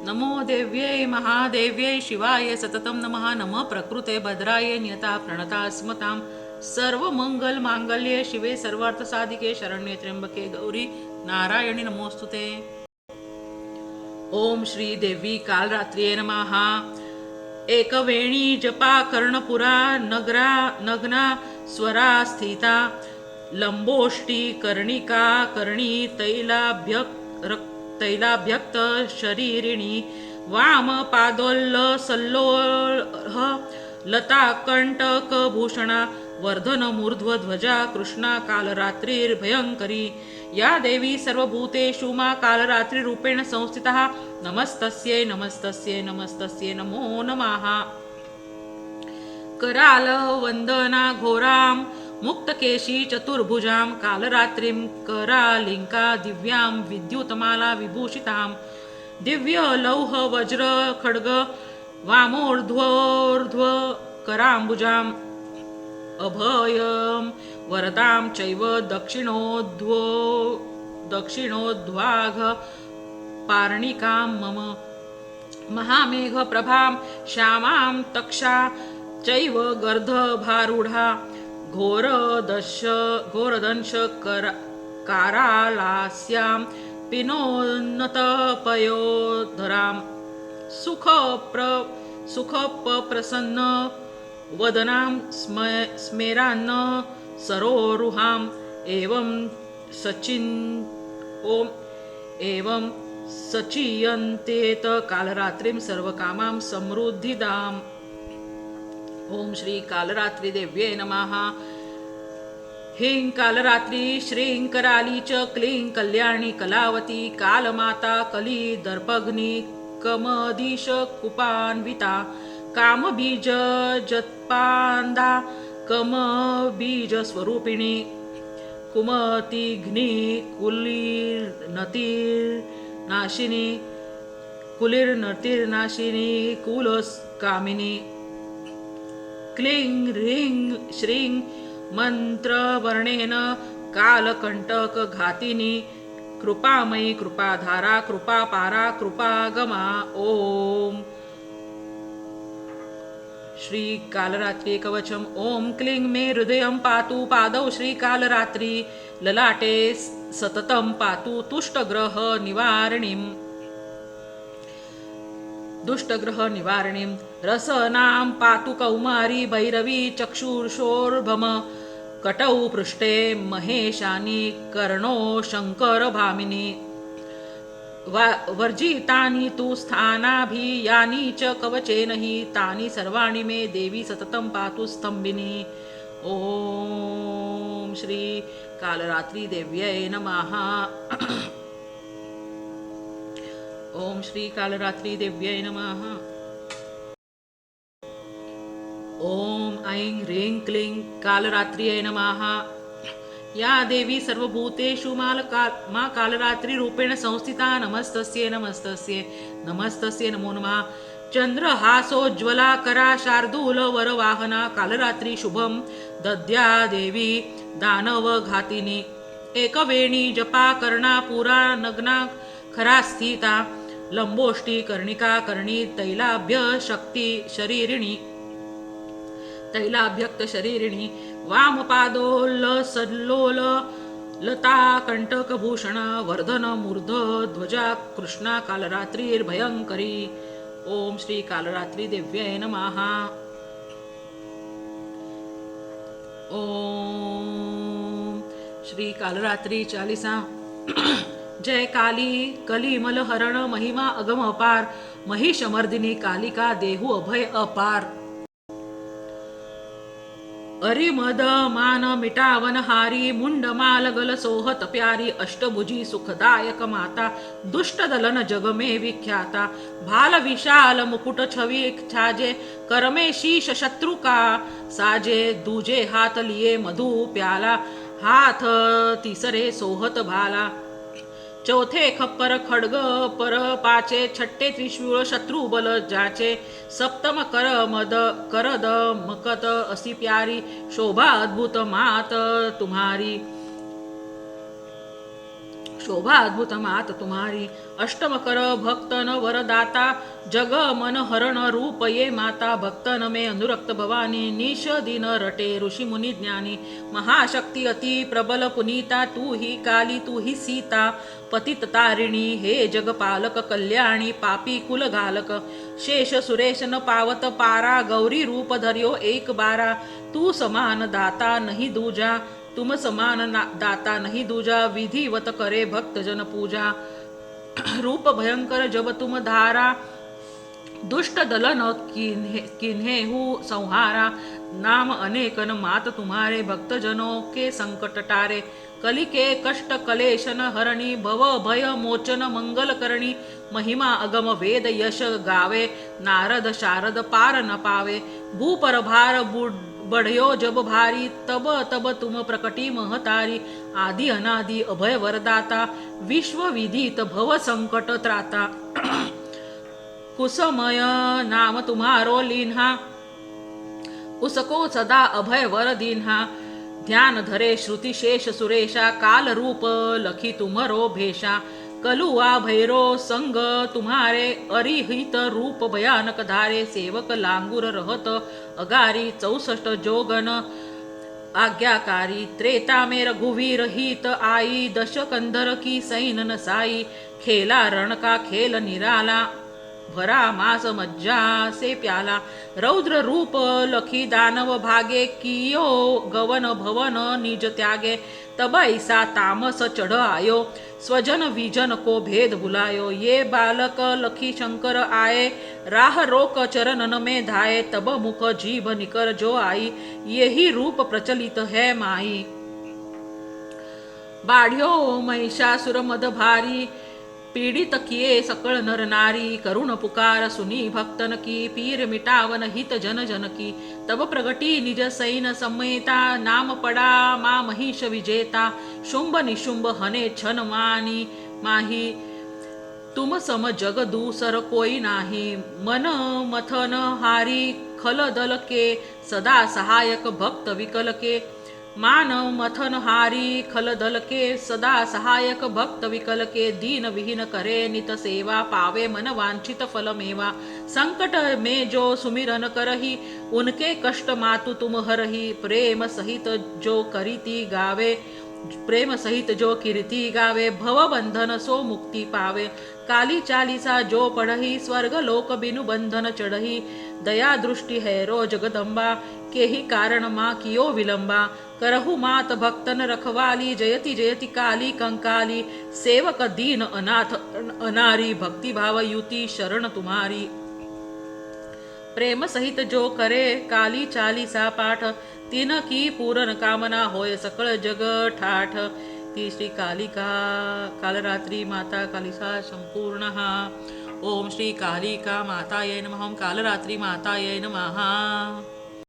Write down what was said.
नमो देव्यै महादेव्यै शिवाय सततं नमः. नमः प्रकृते भद्राय नियता प्रणता स्मतां. सर्व मंगल मांगल्ये शिवे सर्वार्थ साधिके शरण्ये त्र्यंबके गौरी नारायणी नमोस्तुते. ओम श्री देवी कालरात्रिये नमः. एकवेणी जपा कर्णपुरा नग्ना स्वरा स्थिता लंबोष्टी कर्णिका कर्णी तैलाभ्यक्त शरीरिणी वाम पादोल्लसल्लोह लता कंटक भूषणा वर्धन मूर्ध्व ध्वजा कृष्णा कालरात्रिर्भयंकरी. या देवी सर्वभूतेषु मा कालरात्रि रूपेण संस्थिता. नमस्तस्यै नमस्तस्यै नमस्तस्यै नमो नमः. कराल वंदना घोराम मुक्तकेशी चतुर्भुजां कालरात्रिं करालिंका दिव्यां विद्युतमाला विभूषितां. दिव्य लौह वज्र खड्ग वामोर्ध्वोर्ध्व कराम्बुजाम् अभयं वरदां चैव दक्षिणोद्वाघ पार्णिकां मम. महामेघ प्रभां श्यामां तक्षा चैव गर्दभारूढा घोरदंश कारालास्यां पिनोन्नतपयोधरां सुखप्रसन्न वदनां स्मेरान्न सरोरुहाम्. एवं सचीयन्तेत कालरात्रिं सर्वकामां समृद्धिदाम्. ओम श्री कालरात्रि देव्ये नमः. ह्रीं कालरात्रि श्रीं कराली च क्लीं कल्याणी कलावती कालमाता कली दर्पग्नि कमदीश कुपान्विता कामबीज जत्पांदा कमबीज स्वरूपिणी कुमतिघ्नि कुलिर्नतिर्नाशिनी कुलकामिनी. क्लीं ह्रीं श्रीं मंत्रवर्णेन कालकंटक घातिनी कृपामयी कृपाधारा कृपापारा कृपागमा. ओम श्री कालरात्रि कवचम. ओम क्लीं मे हृदयं पातु पादौ श्री कालरात्रि ललाटे सततं पातु तुष्टग्रह निवारणीम् दुष्टग्रह निवारणीं. रसनां पातु कौमारी भैरवी चक्षुषोर्भम कटौ पृष्ठे महेशानी कर्णो शंकर भामिनी. वर्जितानि तु स्थानाभि यानि च कवचेन हि तानि सर्वाणि मे देवी सततं पातु स्तंभिनी. ओम श्री कालरात्रि देव्यै नमः. ओम श्री कालरात्रि देव्यै नमः. ओम ऐं ह्रीं क्लीं कालरात्र्यै नमः. या देवी सर्वभूतेषु मा कालरात्रि रूपेण संस्थिता. नमस्तस्यै नमस्तस्यै नमस्तस्यै नमो नमः. चंद्रहासोज्ज्वला करा शार्दूल वरवाहना कालरात्रि शुभं दद्या देवी दानवघातिनी. एकवेणी जपा कर्णापुरा नग्ना खरा स्थिता लंबोष्टी कर्णिका कर्णी तैलाभ्यक्त शरीरिणी वामपादोल्लसल्लोल लता कंटकभूषण वर्धन मूर्ध ध्वजा कृष्णा कालरात्रिर्भयंकरी. ओम श्री कालरात्रि देव्यै नमः. ओम श्री कालरात्रि चालीसा. जय काली कलिमल हरण महिमा अगम अपार महिषमर्दिनी कालिका देहु अभय अपार. अरिमद मान मिटावन हारी मुंडमाल गल सोहत प्यारी अष्टभुजी सुखदायक माता दुष्ट दलन जग में विख्याता. भाल विशाल मुकुट छवि छाजे करमे शीश शत्रु का साजे. दूजे हाथ लिए मधु प्याला हाथ तीसरे सोहत भाला. चौथे खप्पर खड्ग पर पाचे छठे त्रिशूळ शत्रुबल जाचे. सप्तम करद मकत असी प्यारी शोभा अद्भुत मात तुम्हारी. शोभा अद्भुत मात तुम्हारी, अष्टम कर भक्तन वरदाता, जग मन हरण रूप ये माता, भक्तन में अनुरक्त भवानी, निश दिन रटे ऋषि मुनी ज्ञानी, महाशक्ती अति प्रबल पुनीता, तू ही काली तू ही सीता, पतित तारिणी हे जगपालक, कल्याणी पापी कुल घालक, शेष सुरेश न पावत पारा, गौरी रूप धर्यो एक बारा, तू समान दाता नहीं दूजा, तुम समान दाता नहीं दूजा, विधिवत करे भक्त जन पूजा, रूप भयंकर जब तुम धारा, दुष्ट दलन किन्हे हु संहारा, नाम अनेकन मात तुम्हारे, भक्त जनों के संकट टारे, कली के कष्ट कलेशन हरणी, भव भय मोचन मंगल करणी, महिमा अगम वेद यश गावे, नारद शारद पार न पावे, भूपर भार बढ़्यो जब भारी, तब तब तुम प्रकटी महतारी, आदि अनादि अभय वरदाता, विश्व विदित भव संकट त्राता, कुसमय नाम तुम्हारो लीन्हा, उसको सदा अभय वर दीन्हा, ध्यान धरे श्रुति शेष सुरेशा, काल रूप लखी तुमरो भेषा, कलुआ भैरो संग तुम्हारे, अरिहित रूप भयानक धारे, सेवक लांगुर रहत अगारी, 64 जोगन आज्ञाकारी, त्रेता में रघुवीर हित आई, दश कंधर की सैन न साई, खेला रण का खेल निराला, भरा मास मज्जा से प्याला, रौद्र रूप लखी दानव भागे, कियो गवन भवन निज त्यागे, तब ऐसा तामस चढ़ आयो, स्वजन विजन को भेद भुलायो, ये बालक लखी शंकर आए, राह रोक चरणन में धाये, तब मुख जीभ निकर जो आई, यही रूप प्रचलित है माई, बाढ़्यो महिषासुर मद भारी, पीड़ित किए सकल नर नारी, करुण पुकार सुनी भक्तन की, पीर मिटावन हित जन जन की, तब प्रगटी निज सैन समेता, नाम पड़ा माँ महिष विजेता, शुंभ निशुंभ हने छन मानी माही, तुम सम जग दूसर कोई नाही, मन मथन हारी खल दल के, सदा सहायक भक्त विकल के, मान मथन हारी खल दल के, सदा सहायक भक्त विकल के, दीन विहीन करे नित सेवा, पावे मन वांछित फल मेवा, संकट में जो सुमिरन करही, उनके कष्ट मातु तुम हरही, प्रेम सहित जो करीति गावे, प्रेम सहित जो कीर्ति गावे, भव बंधन सो मुक्ति पावे, काली चालीसा जो पढ़ही, स्वर्ग लोक बिनु बंधन चढ़ही, दया दृष्टि है रो जगदम्बा, के ही कारण माँ कियो विलंबा, करहु मात भक्तन रखवाली, जयति जयति काली कंकाली, सेवक दीन अनाथ अनारी, भक्ति भाव युति शरण तुम्हारी, प्रेम सहित जो करे काली चालीसा पाठ, तीन की पूरन कामना होय सकल जग ठाठ, ती श्री कालिका कालरात्रि माता कालिका संपूर्ण। ओम श्री कालिका मातायै नमः। ओम कालरात्रि मातायै नमः।